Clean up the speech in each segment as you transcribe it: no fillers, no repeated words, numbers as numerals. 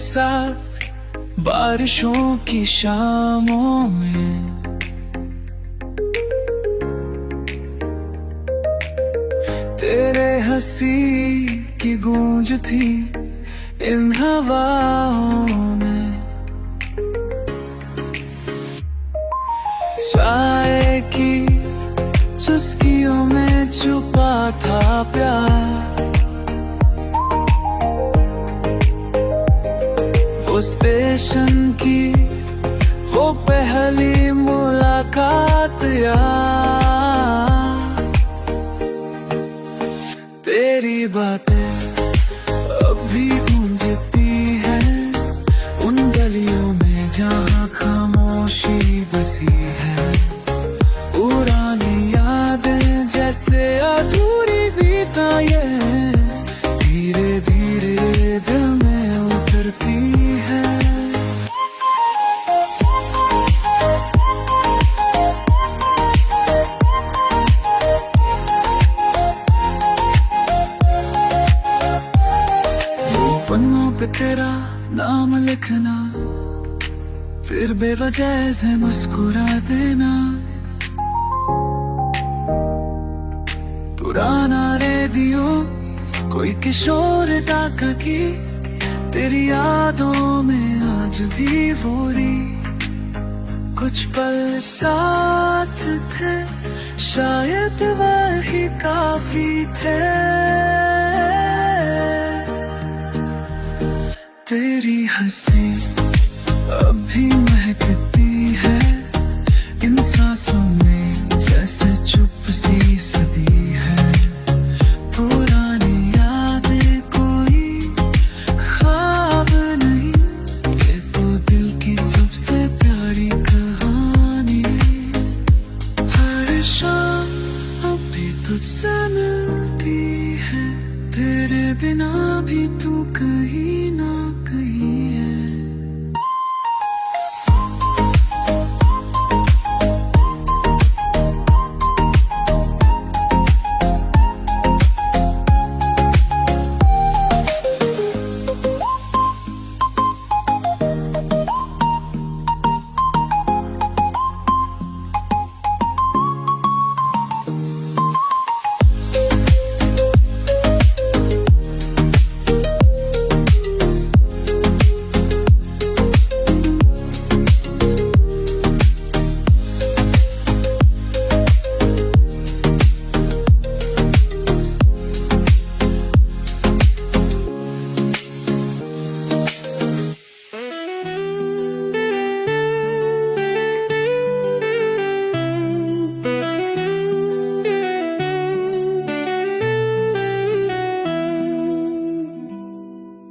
साथ बारिशों की शामों में। तेरे हंसी की गूंज थी इन हवाओं में। चाय की चुस्कियों में छुपा था प्यार। वो स्टेशन की वो पहली मुलाकात यार। तेरी बातें अभी गूंजती हैं उन गलियों में जहाँ खामोशी बसी है। पुरानी यादें जैसे अधूरी बीता ये धीरे धीरे दिल में उतरती है। पन्नों पे तेरा नाम लिखना, फिर बेवजह से मुस्कुरा देना। पुराना रेडियो कोई किशोरता का गीत, तेरी यादों में आज भी बोरी। कुछ पल साथ थे, शायद वही काफी थे। तेरी हंसी अभी महकती है इन सांसों में जैसे चुप सी सदी है। पुरानी यादें कोई ख्वाब नहीं, ये तो दिल की सबसे प्यारी कहानी। हर शाम अभी तुझसे मिलती है, तेरे बिना भी तू कहीं ना कहीं है।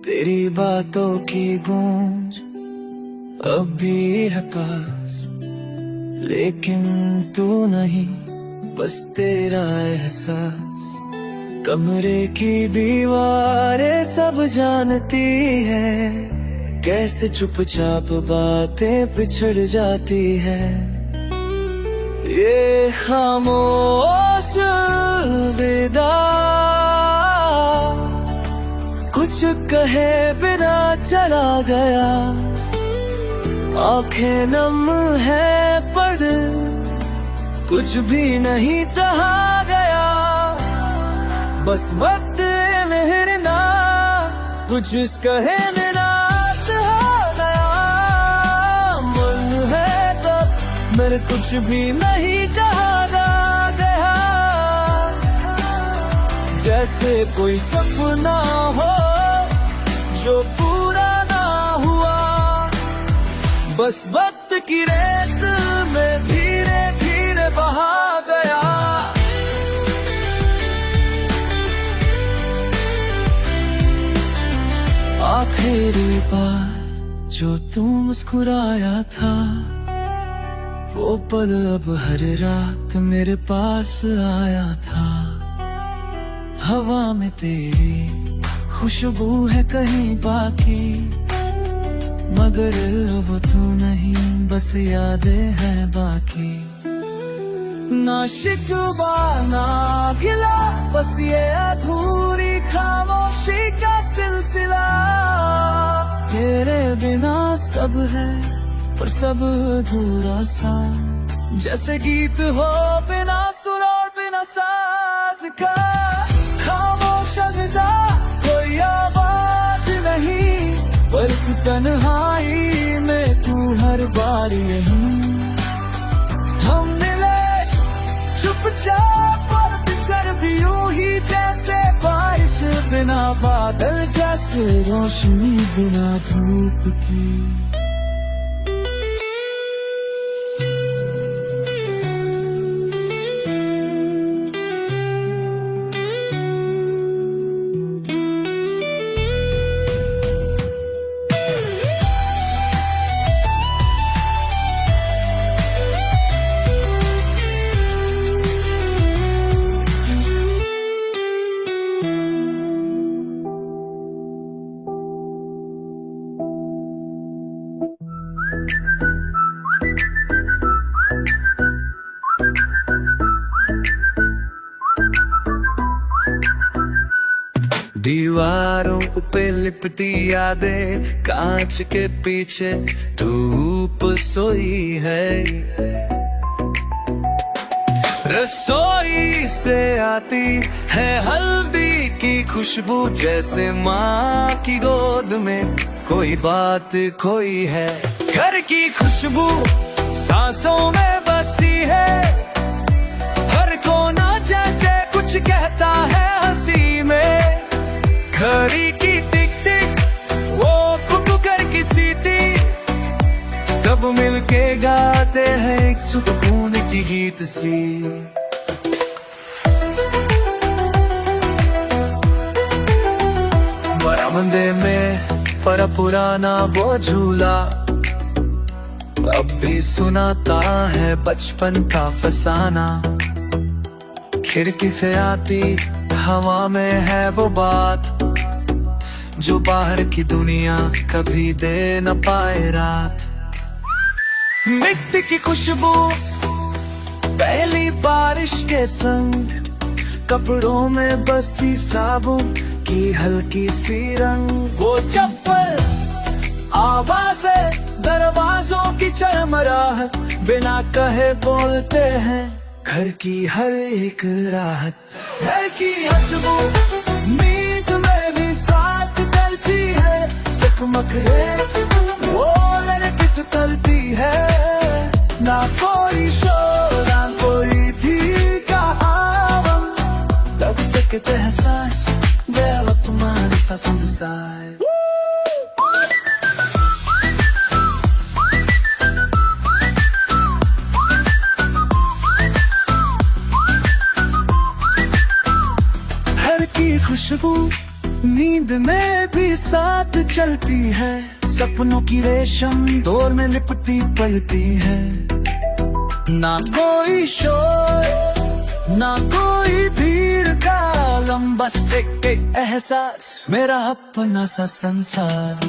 तेरी बातों की गूंज अब भी है पास, लेकिन तू नहीं, बस तेरा एहसास। कमरे की दीवारें सब जानती है, कैसे चुपचाप बातें बिछड़ जाती है। ये खामोश विदा कुछ कहे बिना चला गया। आंखें नम है पर कुछ भी नहीं कहा गया। बस वक्त मेहरना कुछ कहे बिना हो गया। मन है तब मेरे कुछ भी नहीं कहा गया। जैसे कोई सपना हो जो पूरा ना हुआ, बस वक्त की रेत में धीरे धीरे बहा गया। आखिरी बार जो तू मुस्कुराया था, वो पल अब हर रात मेरे पास आया था। हवा में तेरी खुशबू है कहीं बाकी, मगर वो तू नहीं, बस यादें हैं बाकी। ना शिकवा ना गिला, बस ये अधूरी खामोशी का सिलसिला। तेरे बिना सब है पर सब अधूरा सा, जैसे गीत हो बिना सुर और बिना साज का। खामोश अगजा कोई आवाज नहीं, पर इस तन्हाई में तू हर बार यहीं। हम मिले चुपचाप और बिछड़ भी यूं ही, जैसे बारिश बिना बादल, जैसे रोशनी बिना धूप की। दीवारों पे लिपटी यादें, कांच के पीछे धूप सोई है। रसोई से आती है हल्दी की खुशबू, जैसे माँ की गोद में कोई बात खोई है। घर की खुशबू सांसों में बसी है, हर कोना जैसे कुछ कहता है हंसी में। घड़ी की टिक टिक वो कुकर की सीटी, सब मिलके गाते हैं एक सुकून की गीत सी। बरामदे में पर पुराना वो झूला, अब भी सुनाता है बचपन का फसाना। खिड़की से आती हवा में है वो बात, जो बाहर की दुनिया कभी दे न पाए रात। मिट्टी की खुशबू पहली बारिश के संग, कपड़ों में बसी साबुन की हल्की सी रंग। वो चप्पल आवाज़ें दरवाजों की चरमराहट, बिना कहे बोलते हैं घर की हर एक राहत। घर की खुशबू नींद में भी साथ डलती है, सकमक है वो लड़कित करती है। ना कोई शोर ना कोई भी कहावत, तब से कहते हैं सांस वेला तुम्हारी सांसों के साथ। खुशबू नींद में भी साथ चलती है, सपनों की रेशम डोर में लिपटी पलती है। ना कोई शोर ना कोई भीड़ का आलम, बस एक एहसास मेरा अपना सा संसार।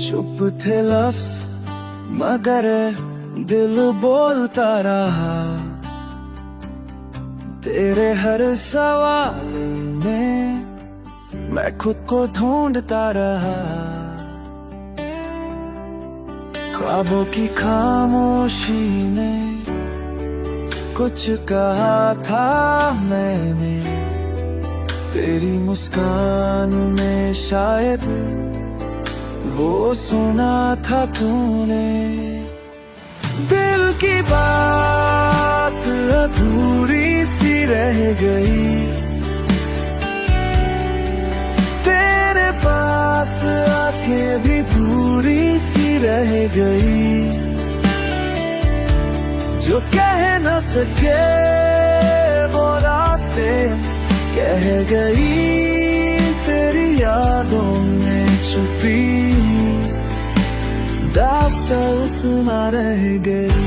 चुप थे लफ्ज मगर दिल बोलता रहा, तेरे हर सवाल में मैं खुद को ढूंढता रहा। ख्वाबों की खामोशी ने कुछ कहा था मैंने, तेरी मुस्कान में शायद वो सुना था तूने। दिल की बात अधूरी सी रह गई, तेरे पास आके भी दूरी सी रह गई। जो कह न सके वो रातें कह गई, तेरी यादों में छुपी दास्तां सुना रह गई।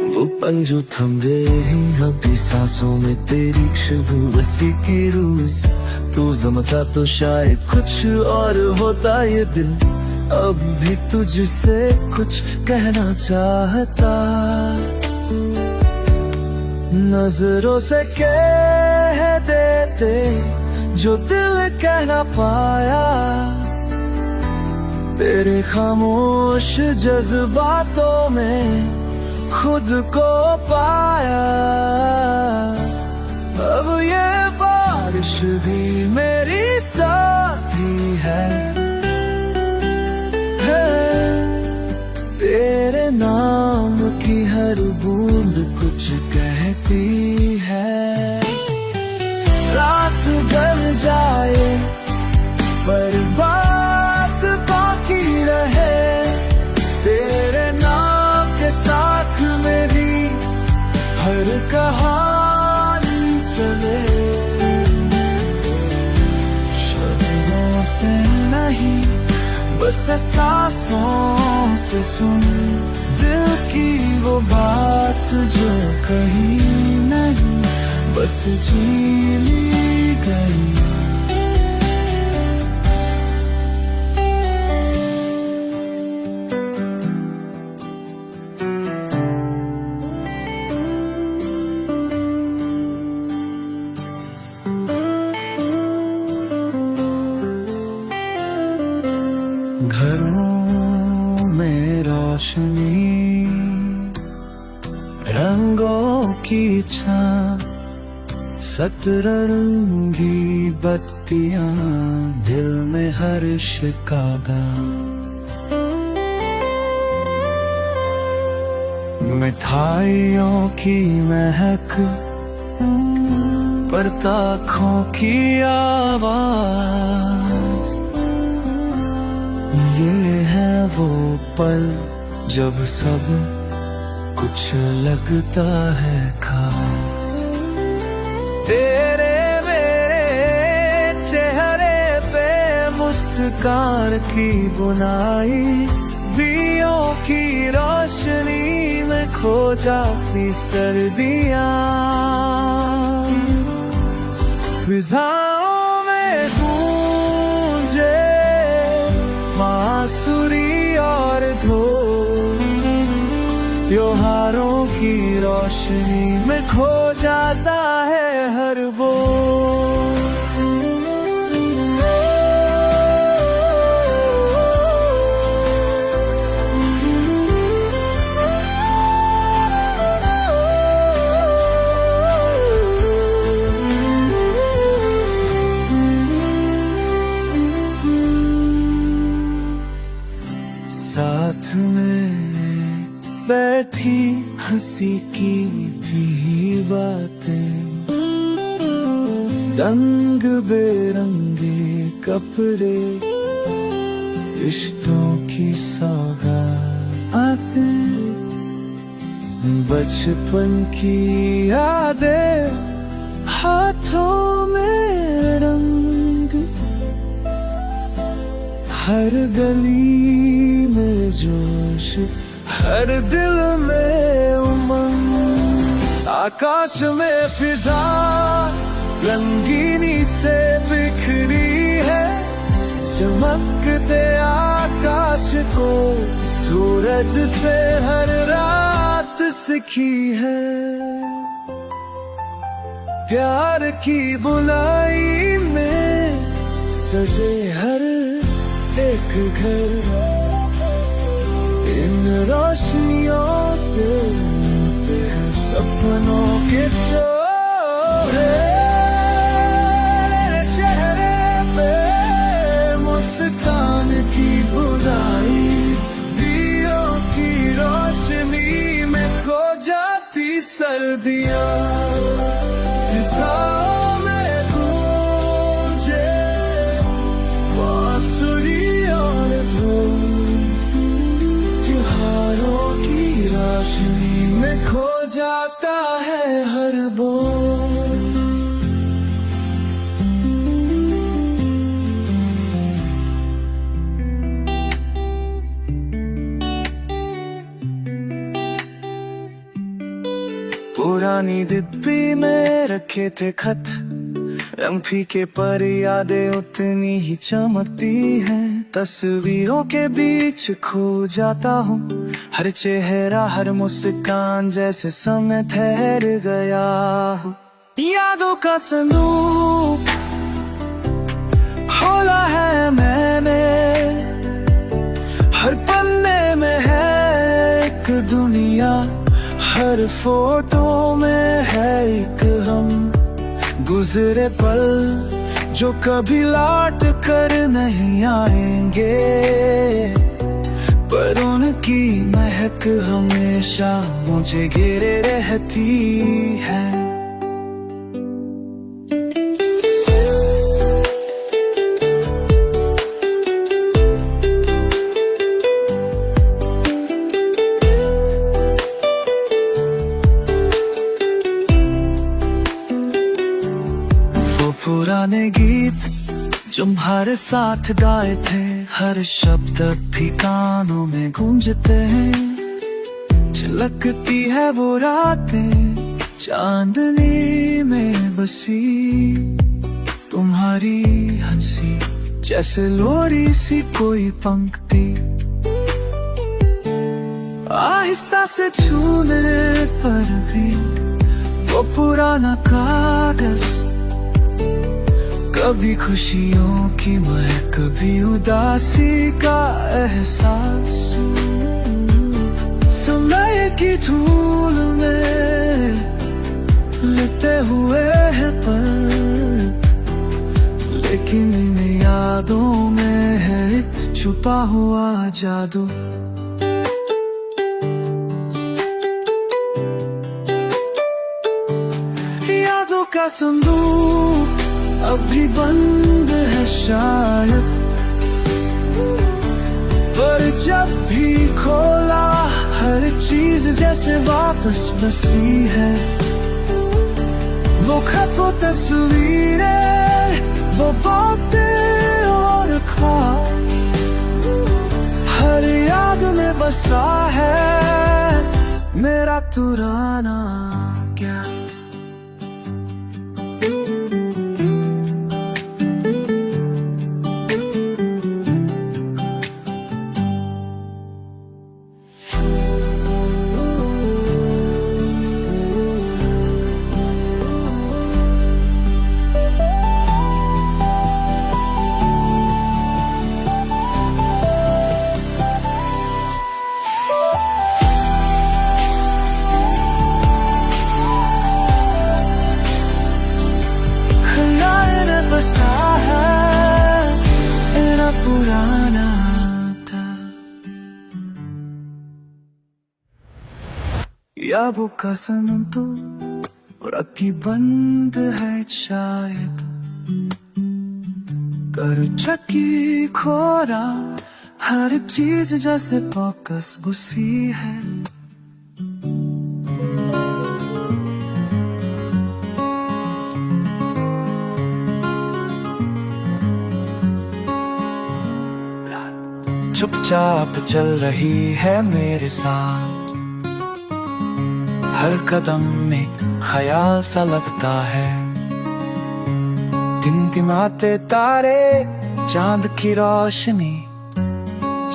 वो पल जो थम गए हैं अभी सांसों में, तेरी खुशबू बसी की रूस। तू जमता तो शायद कुछ और होता ये दिल, अब भी तुझसे कुछ कहना चाहता। नजरों से कह देते जो दिल कह ना पाया, तेरे खामोश जज्बातों में खुद को पाया। अब ये बारिश भी मेरी साथी है, तेरे नाम की हर बूंद कुछ कहती है। रात जल जाए पर बात बाकी रहे, तेरे नाम के साथ मेरी हर कहानी चले। शब्दों से नहीं बस सांसों से सुन दिल की वो बात जो कहीं नहीं बस जी ली गई। घरों में रोशनी रंगों की छां, सतरंगी बत्तियां दिल में हर्ष का गान। मिठाइयों की महक पताखों की आवाज, ये है वो पल जब सब कुछ लगता है खास। तेरे मेरे चेहरे पे मुस्कान की बुनाई, दियों की रोशनी में खो जाती सर्दियां। फिजाओं में गूंजे बांसुरी और ढोल, त्योहारों की रोशनी में खो जाता है हर बोल। साथ में बैठी हंसी की भी बातें, रंग बेरंगे कपड़े, रिश्तों की सौगातें, बचपन की यादें, हाथों में रंग, हर गली में जोश, हर दिल में उमंग। आकाश में फिजा रंगीनी से बिखरी है, चमकते आकाश को सूरज से हर रात सीखी है। प्यार की बुनाई में सजे हर एक घर, इन रोशनियों से मिलते हैं सपनों के चोरे, चेहरे पे मुस्कान की बुराई, दियों की रोशनी में खो जाती सर्दियाँ, फिजाओं में गूंजे बांसुरी और धूल, त्योहारों की रोशनी में खो जाता है हर बोल। पुरानी डिब्बी में रखे थे खत, रंग फीके पर यादें उतनी ही चमकती हैं। तस्वीरों के बीच खो जाता हूँ, हर चेहरा हर मुस्कान जैसे समय ठहर गया हो। यादों का संदूक खोला है मैंने, हर पन्ने में है एक दुनिया, हर फोटो में है एक हम। गुजरे पल जो कभी लौट कर नहीं आएंगे, पर उनकी महक हमेशा मुझे घेरे रहती है। पुराने गीत जो हमारे साथ गाए थे, हर शब्द भी कानों में गूंजते हैं। झलकती है वो रातें चांदनी में बसी, तुम्हारी हंसी जैसे लोरी सी कोई पंक्ति, आहिस्ता से छूने पर भी वो पुराना कागज, कभी खुशियों की महक, कभी उदासी का एहसास। समय की धूल में लेते हुए हैं पल, लेकिन इन यादों में है छुपा हुआ जादू। यादों का संदूक अभी बंद है शायद, पर जब भी खोला हर चीज जैसे वापस बसी है। वो खत, वो तस्वीरें, वो बातें और ख्वाब, हर याद में बसा है मेरा पुराना क्या। पुराना था यादों का सनम तो रखी बंद है शायद, कर चकी खोरा हर चीज जैसे फोकस घुसी है। चुपचाप चल रही है मेरे साथ, हर कदम में ख्याल सा लगता है। टिमटिमाते तारे, चांद की रोशनी,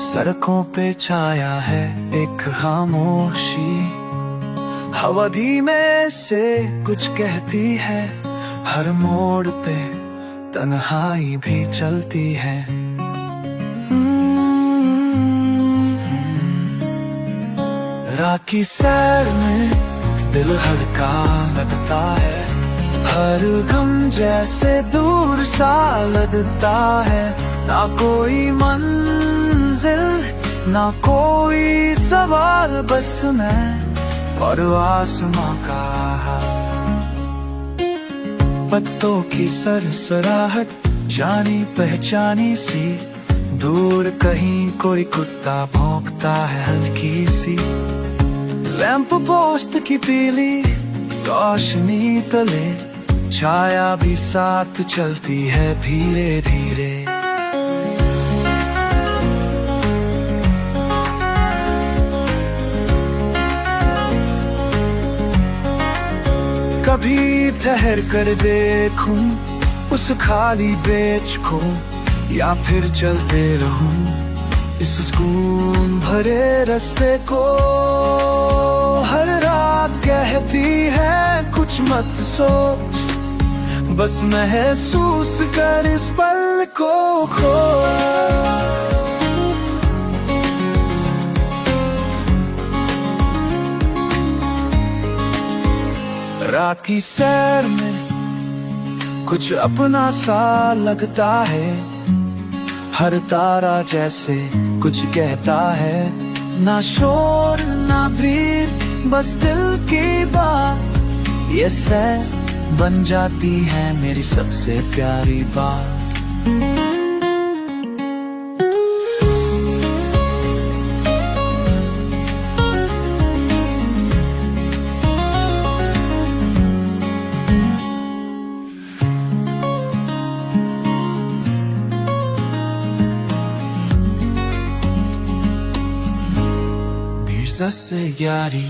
सड़कों पे छाया है एक खामोशी। हवा धीमे से कुछ कहती है, हर मोड़ पे तन्हाई भी चलती है। रात की सैर में दिल हल्का लगता है, हर गम जैसे दूर सा लगता है। ना कोई मंजिल ना कोई सवाल, बस मैं और आसमां का हाल। पत्तों की सरसराहट जानी पहचानी सी, दूर कहीं कोई कुत्ता भौंकता है हल्की सी। लैंप पोस्ट की पीली रोशनी तले छाया भी साथ चलती है धीरे धीरे। कभी ठहर कर देखूं उस खाली बेंच को, या फिर चलते रहूं इस सुकून भरे रास्ते को। हर रात कहती है कुछ मत सोच, बस महसूस कर इस पल को खो। रात की सैर में कुछ अपना सा लगता है, हर तारा जैसे कुछ कहता है। ना शोर ना भीड़, बस दिल की बात, ये सैर बन जाती है मेरी सबसे प्यारी बात। से यारी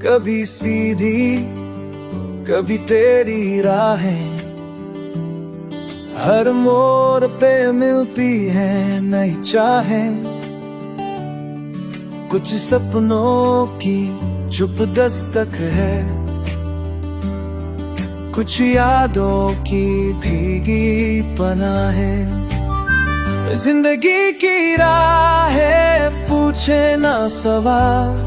कभी सीधी कभी तेरी राहें, हर मोड़ पे मिलती है नई चाहें। कुछ सपनों की चुप दस्तक है, कुछ यादों की भीगी पनाहें। जिंदगी की राहें पूछे ना सवाल,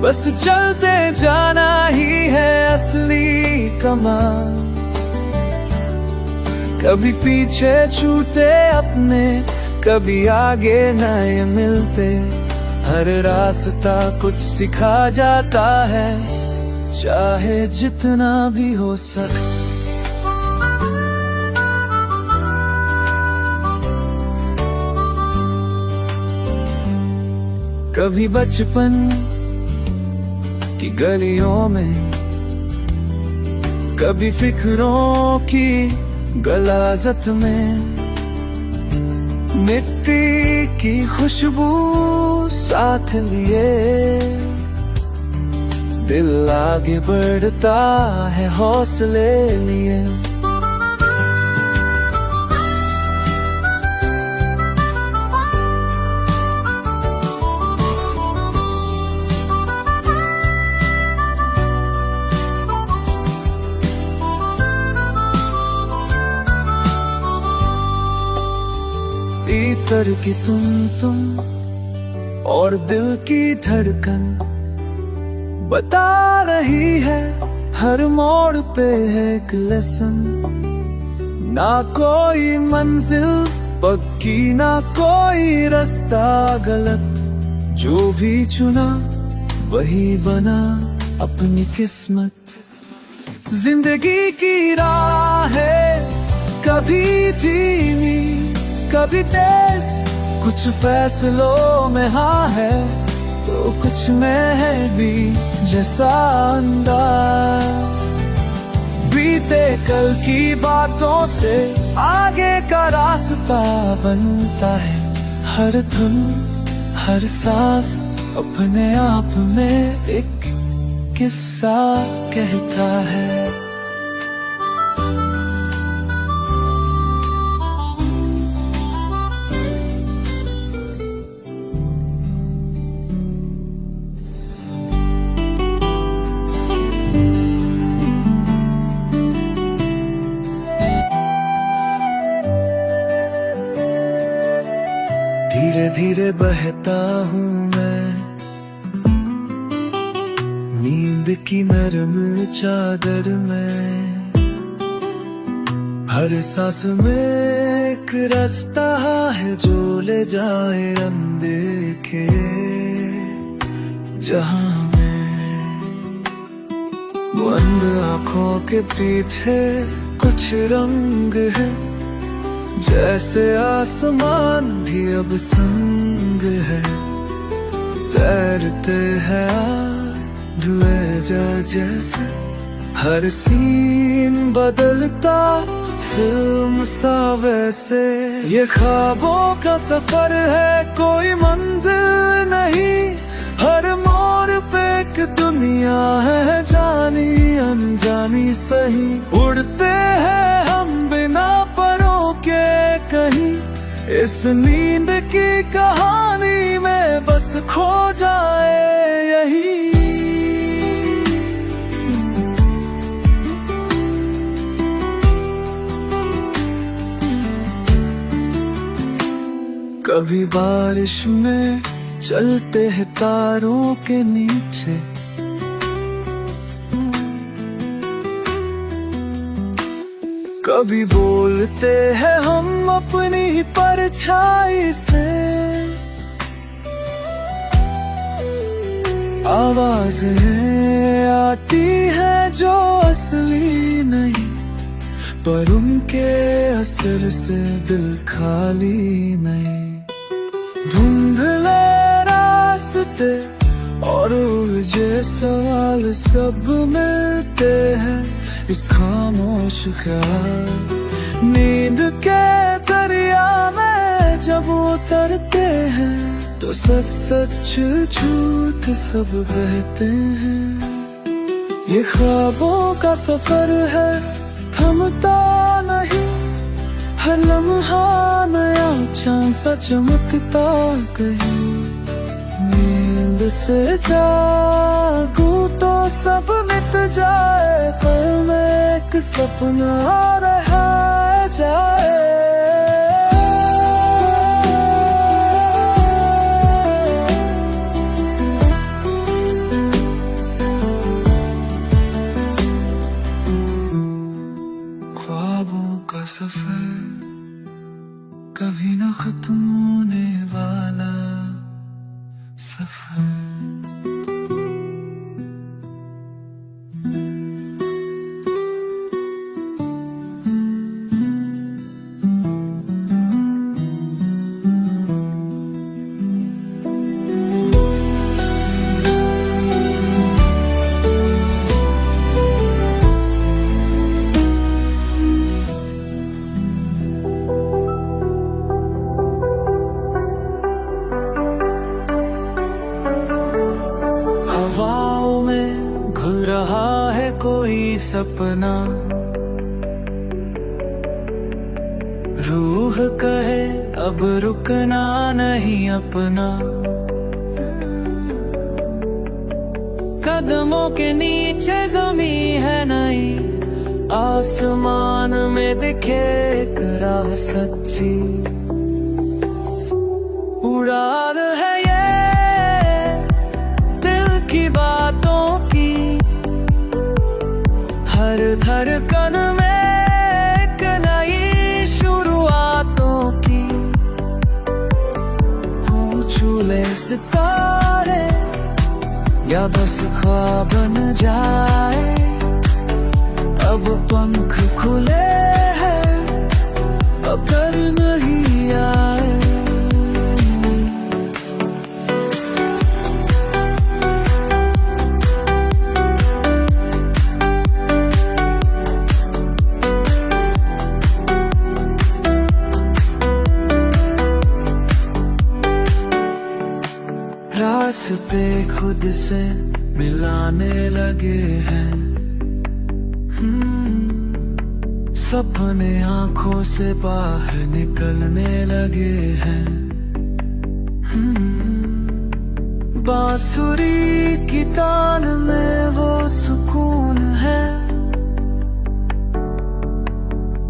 बस चलते जाना ही है असली कमाल। कभी पीछे छूटे अपने, कभी आगे नए मिलते, हर रास्ता कुछ सिखा जाता है, चाहे जितना भी हो सकता। कभी बचपन की गलियों में, कभी फिक्रों की गलाजत में, मिट्टी की खुशबू साथ लिए दिल आगे बढ़ता है हौसले लिए। भीतर की तुम और दिल की धड़कन बता रही है, हर मोड़ पे है एक लेसन। ना कोई मंजिल पक्की, ना कोई रास्ता गलत, जो भी चुना वही बना अपनी किस्मत। जिंदगी की राह है कभी धीमी कभी तेज, कुछ फैसलों में हाँ है तो कुछ में है भी जैसा अंदाज। बीते कल की बातों से आगे का रास्ता बनता है, हर धुन हर सांस अपने आप में एक किस्सा कहता है। धीरे धीरे बहता हूँ मैं नींद की नरम चादर में, हर सांस में एक रास्ता है जो ले जाए अनदेखे जहां में। बंद आँखों के पीछे कुछ रंग है, जैसे आसमान भी अब संग है। तैरते हैं धुए जैसे, हर सीन बदलता फिल्म सा वैसे। ये ख्वाबों का सफर है, कोई मंजिल नहीं, हर मोड़ पे एक दुनिया है जानी अनजानी सही। उड़ते हैं हम बिना परों के कहीं, इस नींद की कहानी में बस खो जाए यही। कभी बारिश में चलते हैं तारों के नीचे, कभी बोलते हैं हम अपनी ही परछाई से। आवाजें आती हैं जो असली नहीं, पर उनके असर से दिल खाली नहीं। धुंधले रास्ते और उलझे सवाल सब मिलते हैं इस खामोश ख्याल। नींद के दरिया में जब उतरते हैं तो सच सच झूठ सब बहते हैं। ये ख्वाबों का सफर है, थमता नहीं, हर लम्हा नया चांद सा चमकता कहीं। नींद से जागूं तो सब मिट जाए, पर मैं एक सपना रह जाए। ख्वाबों का सफर कभी न खत्म होने वाला सफर। हवाओं में घुल रहा है कोई सपना, रूह कहे अब रुकना नहीं अपना। कदमों के नीचे ज़मीं है नई, आसमान में दिखे एक राह सच्ची। उड़ान है ये दिल की बातों की, हर धड़कन में एक नई शुरुआतों की। छूले सितारे या बस ख्वाब बन जाए, अब पंख खुले हैं अगर नहीं आए। रास्ते खुद से मिलाने लगे हैं। सपने आंखों से बाहर निकलने लगे हैं। बांसुरी की तान में वो सुकून है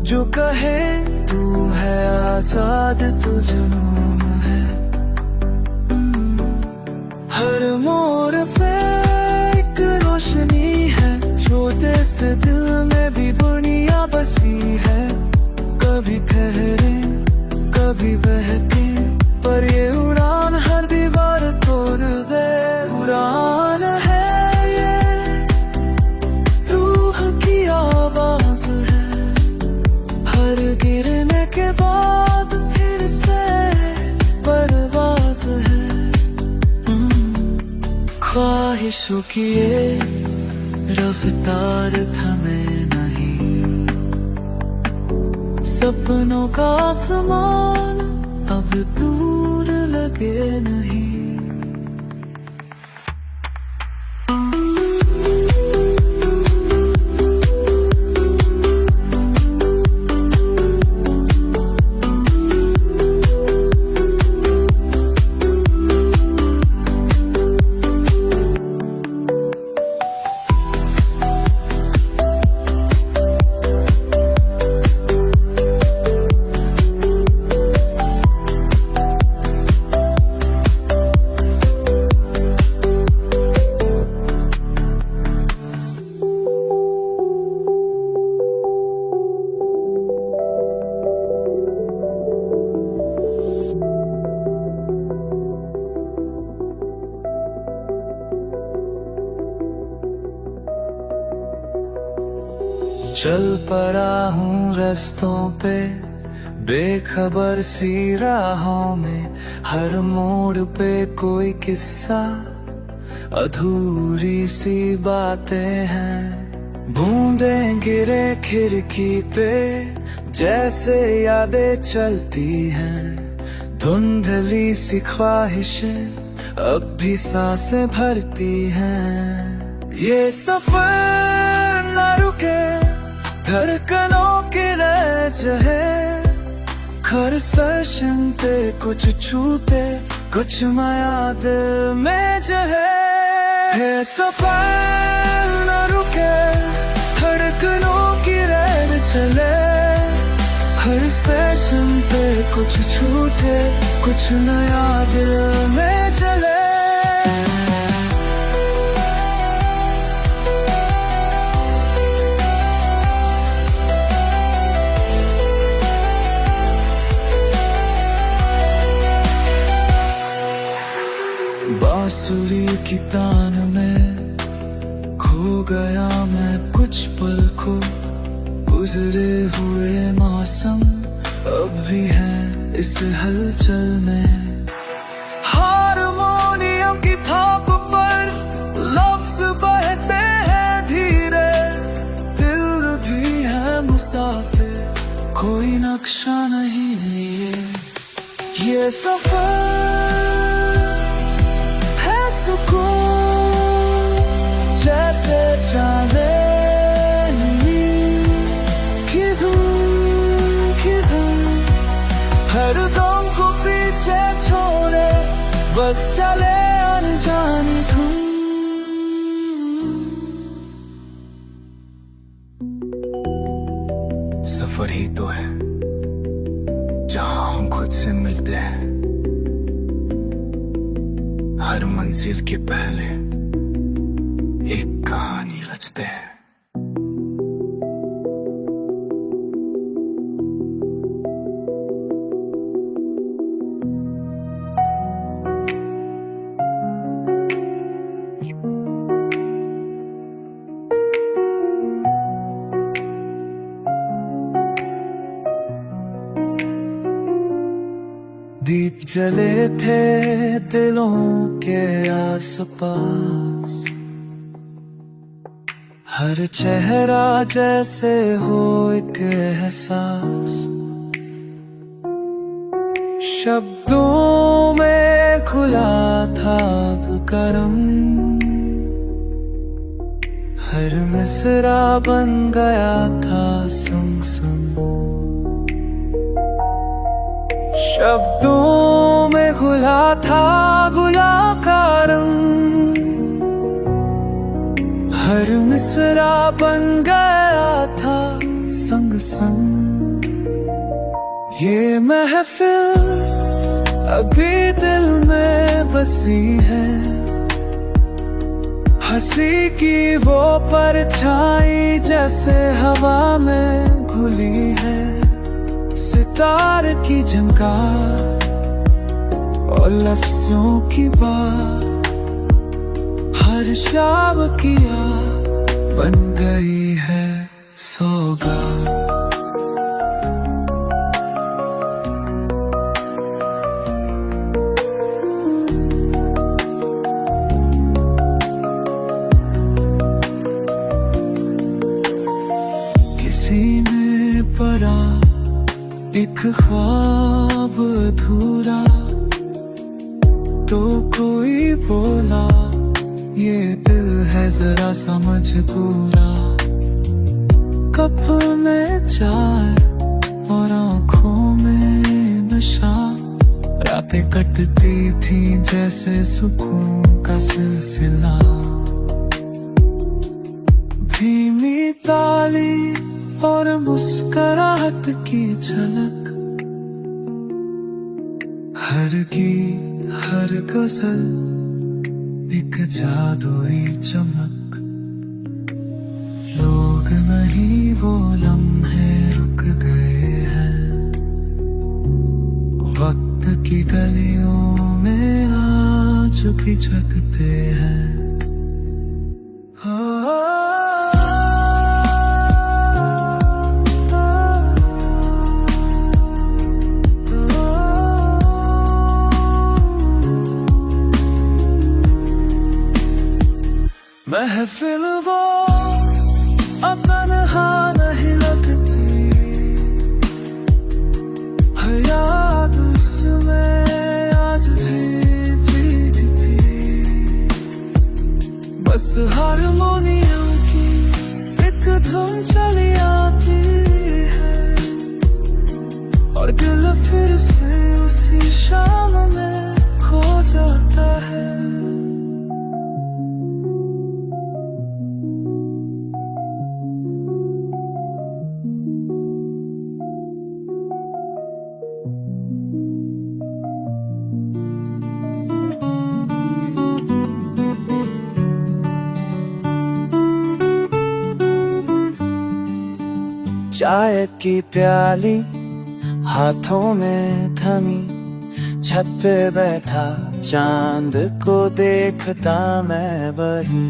जो कहे तू है आजाद, तू जुनून है। हर मोड़ पे एक रोशनी है, छोटे से दिल में भी दुनिया बसी है। कभी ठहरे कभी बहके, पर ये उड़ान हर दीवार तोड़ दे। उड़ान है ये रूह की आवाज है, हर गिरने के बाद फिर से परवाज है। ख्वाहिशों की ये रफ्तार थमे नहीं, सपनों का आसमान अब दूर लगे नहीं। चल पड़ा हूँ रास्तों पे, बेखबर सी राहों में। हर मोड़ पे कोई किस्सा, अधूरी सी बातें हैं। बूंदें गिरे खिड़की पे, जैसे यादें चलती हैं। धुंधली सी ख्वाहिशें अब भी सांसें भरती हैं। ये सफर न रुके, धड़कनों की लहज है। हर सेशन पे कुछ छूटे, कुछ याद में जहे। है सफर न रुके, धड़कनों की लहर चले। हर स्टेशन पे कुछ छूटे, कुछ याद में चले। बांसुरी की तान में खो गया मैं कुछ पल को। गुजरे हुए मौसम अब भी हैं इस हलचल में। हारमोनियम की थाप पर लफ्ज बहते हैं धीरे। दिल भी है मुसाफिर, कोई नक्शा नहीं लिए। ये सफर सुकून जैसे चांदनी की धूम, हर दम को पीछे छोड़े बस चले अनजानी धुन। सफर ही तो है जहां हम खुद से मिलते हैं। हर मंजिल के पहले एक कहानी रचते हैं। दीप जले थे दिलों के आसपास, हर चेहरा जैसे हो एक एहसास। शब्दों में खुला था अब का रंग हर मिसरा बन गया था संग संग। शब्दों में घुला था गुलाब का रंग हर मिसरा बन गया था संग संग। ये महफिल अभी दिल में बसी है, हंसी की वो परछाई जैसे हवा में घुली है। सितार की झंकार और लफ्जों की बात हर शाम की याद बन गई है सौगात। किसी ने पढ़ा एक ख्वाब अधूरा तो कोई बोला ये दिल है जरा समझ पूरा। कप में चाय और आँखों में नशा, रातें कटती थी जैसे सुकून का सिलसिला। धीमी ताली और मुस्कुराहट की झलक, हर गीत हर गजल एक जादुई चमक। लोग नहीं वो लम्हे रुक गए हैं, वक्त की गलियों में आज भी झकते हैं। महफिल वो अब तन्हा नहीं लगती, हर याद उसमें आज भी भीगती। बस हारमोनियम की एक धुन चली आती है और दिल फिर से उसी शाम में खो जाता है। चाय की प्याली हाथों में थमी, छत पे बैठा चांद को देखता मैं वही।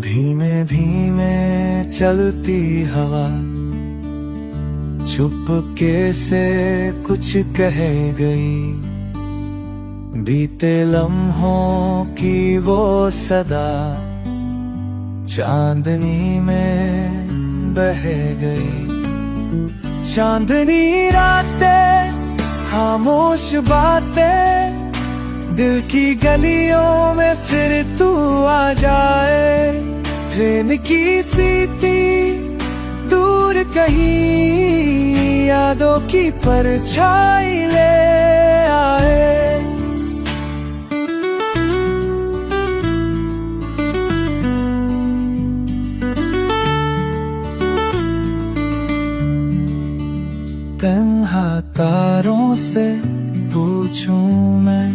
धीमे धीमे चलती हवा चुपके से कुछ कह गई। बीते लम्हों की वो सदा चांदनी में बह गई। चांदनी रातें खामोश बातें, दिल की गलियों में फिर तू आ जाए। ट्रेन की सीटी दूर कहीं यादों की परछाई ले आए। तन्हा तारों से पूछूं मैं,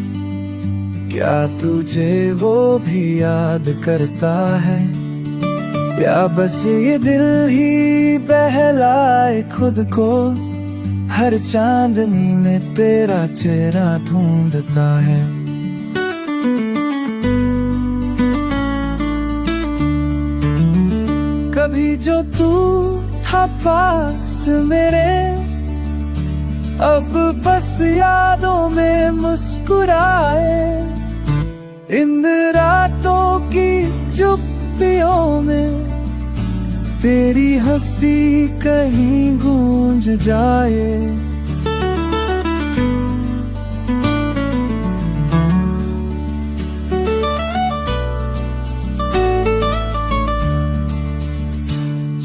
क्या तुझे वो भी याद करता है? या बस ये दिल ही बहलाए खुद को, हर चांदनी में तेरा चेहरा ढूंढता है। कभी जो तू था पास मेरे, अब बस यादों में मुस्कुराए। इन रातों की चुप्पियों में तेरी हंसी कहीं गूंज जाए।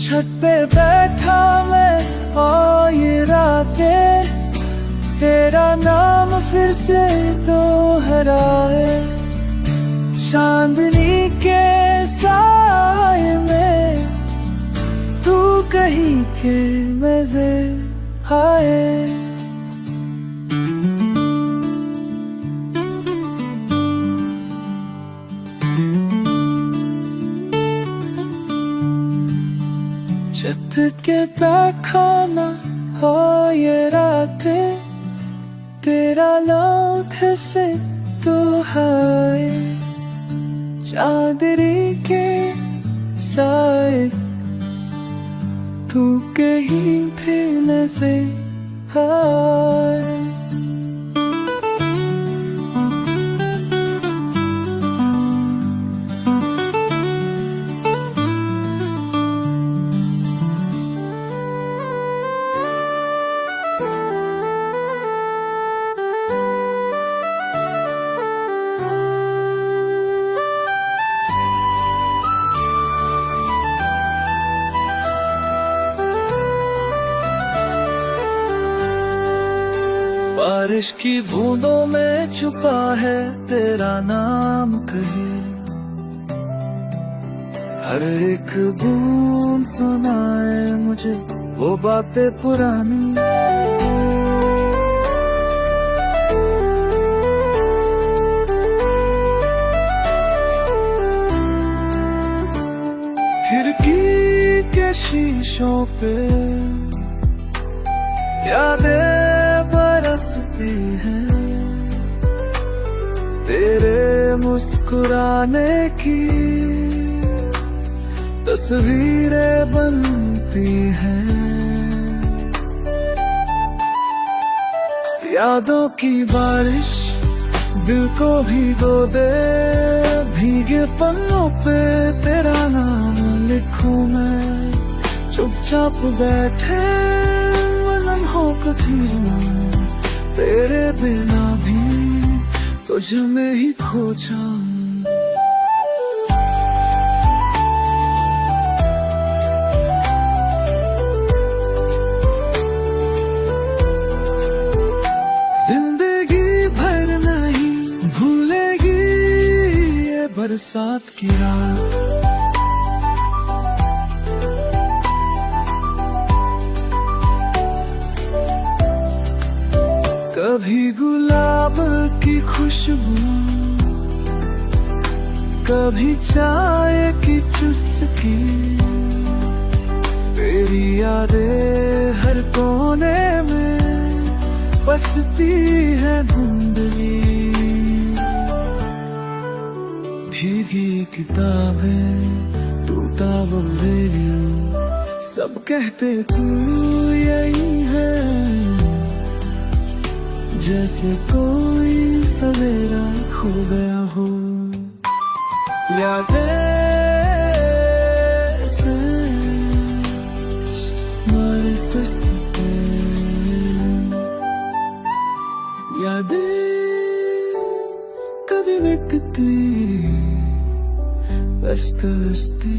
छत पे बैठा मैं और ये रातें तेरा नाम फिर से दोहराए। चांदनी के साए में तू कहीं के मजे आए। छत के बैठा ना हो ये रातें तेरा लौट से तो हाय। चांदनी के साए तू कहीं भी नजर आए। बारिश की बूंदों में छुपा है तेरा नाम कहीं। हर एक बूंद सुनाए मुझे वो बातें पुरानी। खिड़की के शीशों पे यादें बरसती हैं तेरे मुस्कुराने की तस्वीरें बनती हैं। यादों की बारिश दिल को भिगो दे। भीगे पन्नों पे तेरा नाम लिखूं मैं। चुपचाप बैठे लम्हों को जीना तेरे बिना भी तुझ में ही खो जाऊं। जिंदगी भर नहीं भूलेगी ये बरसात की रात। कभी गुलाब की खुशबू कभी चाय की चुस्की। तेरी यादें हर कोने में बसती है धुंधली। भीगी किताबें टूटा वो रेडियो सब कहते तू यही है। जैसे कोई सवेरा खो गया हो। यादें से मारे सुस्ती यादें कभी बिकती बस्ती